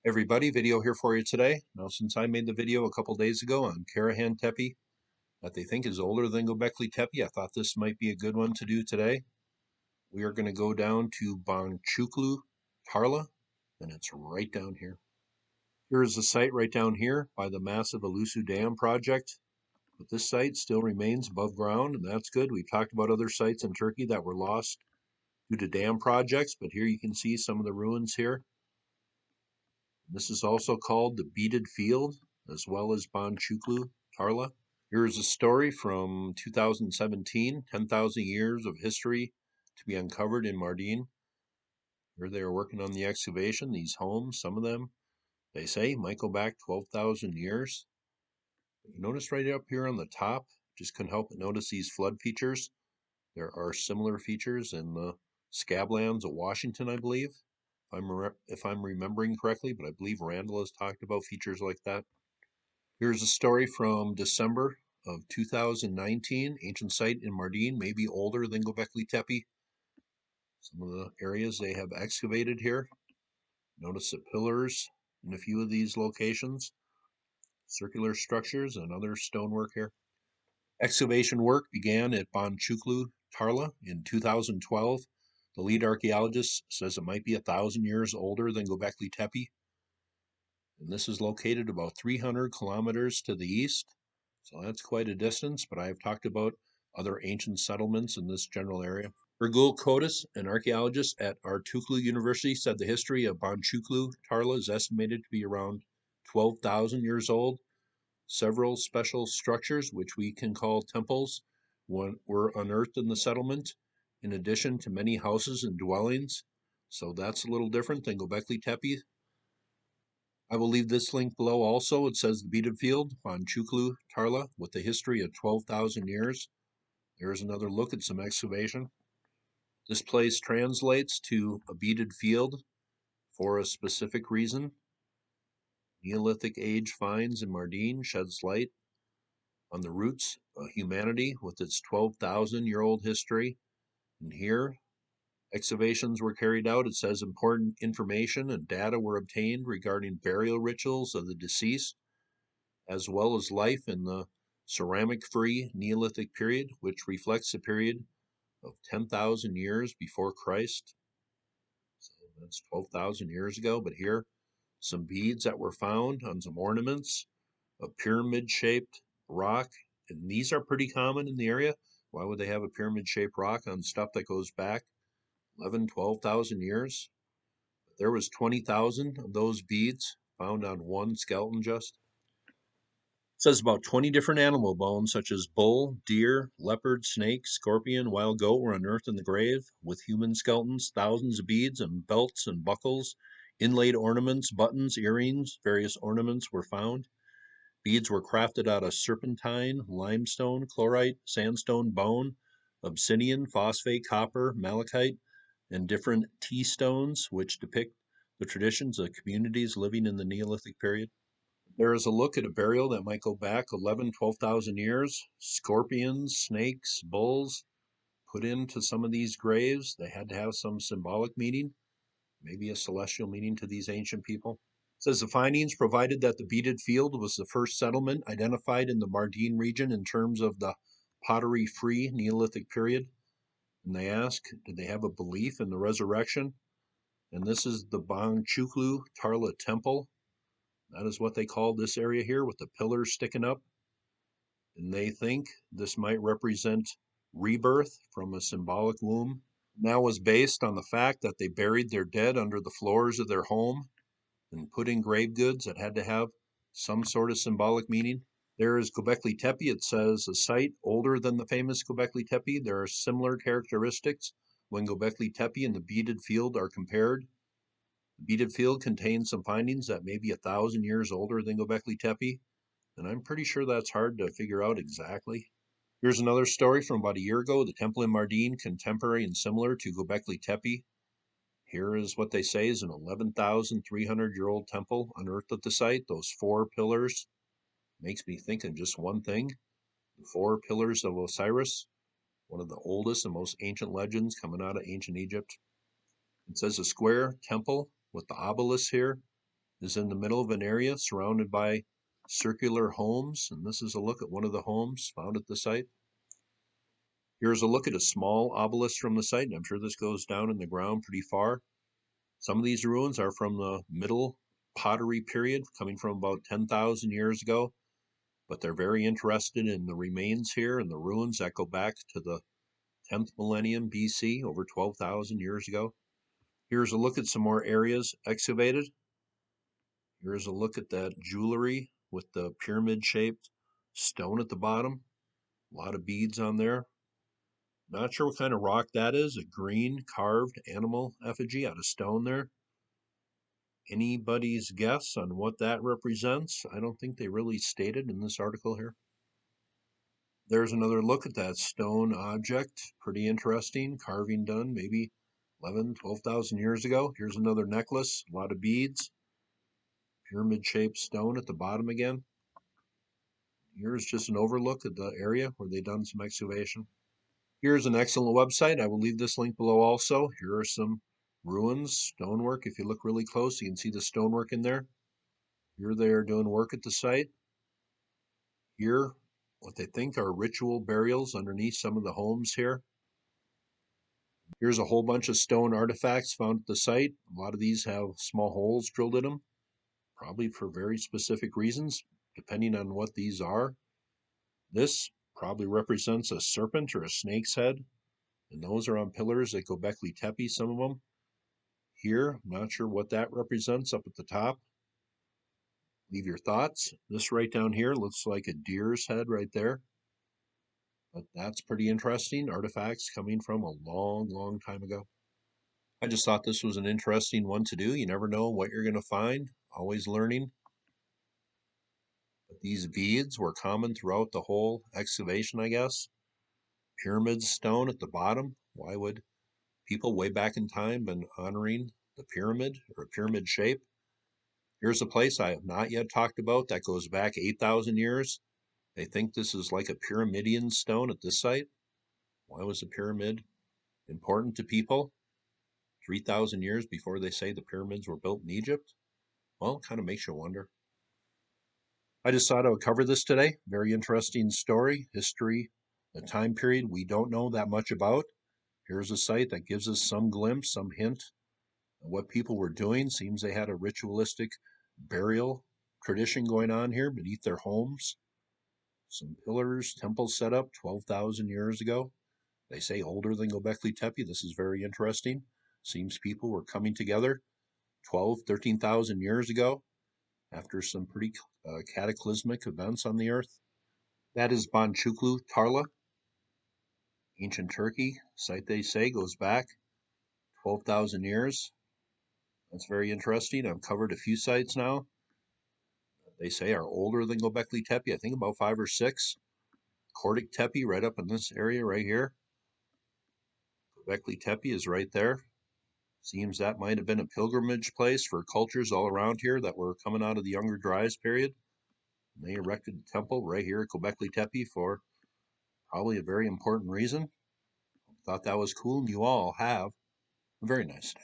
Everybody, video here for you today. Now, since I made the video a couple days ago on Karahan Tepe that they think is older than Gobekli Tepe, I thought this might be a good one to do today. We are going to go down to Boncuklu Tarla, and it's right down here. Here is the site right down here by the massive Elusu Dam project. But this site still remains above ground, and that's good. We've talked about other sites in Turkey that were lost due to dam projects, but here you can see some of the ruins here. This is also called the Beaded Field, as well as Boncuklu Tarla. Here is a story from 2017, 10,000 years of history to be uncovered in Mardin. Here they are working on the excavation. These homes, some of them, they say, might go back 12,000 years. You notice right up here on the top, just couldn't help but notice these flood features. There are similar features in the Scablands of Washington, I believe, if I'm remembering correctly, but I believe Randall has talked about features like that. Here's a story from December of 2019. Ancient site in Mardin may be older than Gobekli Tepe. Some of the areas they have excavated here. Notice the pillars in a few of these locations, circular structures, and other stonework here. Excavation work began at Boncuklu Tarla in 2012. The lead archaeologist says it might be 1,000 years older than Gobekli Tepe. And this is located about 300 kilometers to the east. So that's quite a distance, but I've talked about other ancient settlements in this general area. Ergul Kotis, an archaeologist at Artuklu University, said the history of Boncuklu Tarla is estimated to be around 12,000 years old. Several special structures, which we can call temples, were unearthed in the settlement, in addition to many houses and dwellings. So that's a little different than Gobekli Tepe. I will leave this link below also. It says the Beaded Field on Boncuklu Tarla with a history of 12,000 years. There's another look at some excavation. This place translates to a beaded field for a specific reason. Neolithic age finds in Mardin sheds light on the roots of humanity with its 12,000-year-old history. And here, excavations were carried out. It says important information and data were obtained regarding burial rituals of the deceased, as well as life in the ceramic-free Neolithic period, which reflects a period of 10,000 years before Christ. So that's 12,000 years ago. But here, some beads that were found on some ornaments, a pyramid-shaped rock, and these are pretty common in the area. Why would they have a pyramid-shaped rock on stuff that goes back 11, 12,000 years? But there was 20,000 of those beads found on one skeleton just. It says about 20 different animal bones, such as bull, deer, leopard, snake, scorpion, wild goat, were unearthed in the grave with human skeletons. Thousands of beads and belts and buckles, inlaid ornaments, buttons, earrings, various ornaments were found. Beads were crafted out of serpentine, limestone, chlorite, sandstone, bone, obsidian, phosphate, copper, malachite, and different T stones, which depict the traditions of communities living in the Neolithic period. There is a look at a burial that might go back 11, 12,000 years. Scorpions, snakes, bulls put into some of these graves. They had to have some symbolic meaning, maybe a celestial meaning to these ancient people. It says the findings provided that the Beaded Field was the first settlement identified in the Mardin region in terms of the pottery-free Neolithic period. And they ask, did they have a belief in the resurrection? And this is the Boncuklu Tarla Temple. That is what they call this area here with the pillars sticking up. And they think this might represent rebirth from a symbolic womb. That was based on the fact that they buried their dead under the floors of their home and put in grave goods that had to have some sort of symbolic meaning. There is Gobekli Tepe. It says a site older than the famous Gobekli Tepe. There are similar characteristics when Gobekli Tepe and the Beaded Field are compared. The Beaded Field contains some findings that may be 1,000 years older than Gobekli Tepe, and I'm pretty sure that's hard to figure out exactly. Here's another story from about a year ago. The temple in Mardin, contemporary and similar to Gobekli Tepe. Here is what they say is an 11,300-year-old temple unearthed at the site. Those four pillars makes me think of just one thing. The four pillars of Osiris, one of the oldest and most ancient legends coming out of ancient Egypt. It says a square temple with the obelisk here. is in the middle of an area surrounded by circular homes, and this is a look at one of the homes found at the site. Here's a look at a small obelisk from the site, and I'm sure this goes down in the ground pretty far. Some of these ruins are from the Middle Pottery period, coming from about 10,000 years ago, but they're very interested in the remains here and the ruins that go back to the 10th millennium BC, over 12,000 years ago. Here's a look at some more areas excavated. Here's a look at that jewelry with the pyramid-shaped stone at the bottom. A lot of beads on there. Not sure what kind of rock that is. A green carved animal effigy out of stone there. Anybody's guess on what that represents? I don't think they really stated in this article here. There's another look at that stone object. Pretty interesting. Carving done maybe 12,000 years ago. Here's another necklace. A lot of beads. Pyramid-shaped stone at the bottom again. Here's just an overlook at the area where they've done some excavation. Here's an excellent website. I will leave this link below also. Here are some ruins, stonework. If you look really close, you can see the stonework in there. Here they are doing work at the site. Here, what they think are ritual burials underneath some of the homes here. Here's a whole bunch of stone artifacts found at the site. A lot of these have small holes drilled in them, probably for very specific reasons, depending on what these are. This probably represents a serpent or a snake's head, and those are on pillars at Gobekli Tepe, some of them. Here, I'm not sure what that represents up at the top. Leave your thoughts. This right down here looks like a deer's head right there. But that's pretty interesting. Artifacts coming from a long, long time ago. I just thought this was an interesting one to do. You never know what you're going to find. Always learning. But these beads were common throughout the whole excavation, I guess. Pyramid stone at the bottom. Why would people way back in time been honoring the pyramid or a pyramid shape? Here's a place I have not yet talked about that goes back 8,000 years. They think this is like a pyramidion stone at this site. Why was the pyramid important to people 3,000 years before they say the pyramids were built in Egypt? Well, it kind of makes you wonder. I just thought I would cover this today. Very interesting story, history, a time period we don't know that much about. Here's a site that gives us some glimpse, some hint of what people were doing. Seems they had a ritualistic burial tradition going on here beneath their homes. Some pillars, temples set up 12,000 years ago. They say older than Gobekli Tepe. This is very interesting. Seems people were coming together 12, 13,000 years ago after some pretty cataclysmic events on the earth. That is Boncuklu Tarla, ancient Turkey. Site they say goes back 12,000 years. That's very interesting. I've covered a few sites now. They say are older than Gobekli Tepe. I think about 5 or 6. Kordik Tepe right up in this area right here. Gobekli Tepe is right there. Seems that might have been a pilgrimage place for cultures all around here that were coming out of the Younger Dryas period. And they erected a temple right here at Gobekli Tepe for probably a very important reason. Thought that was cool, and you all have a very nice day.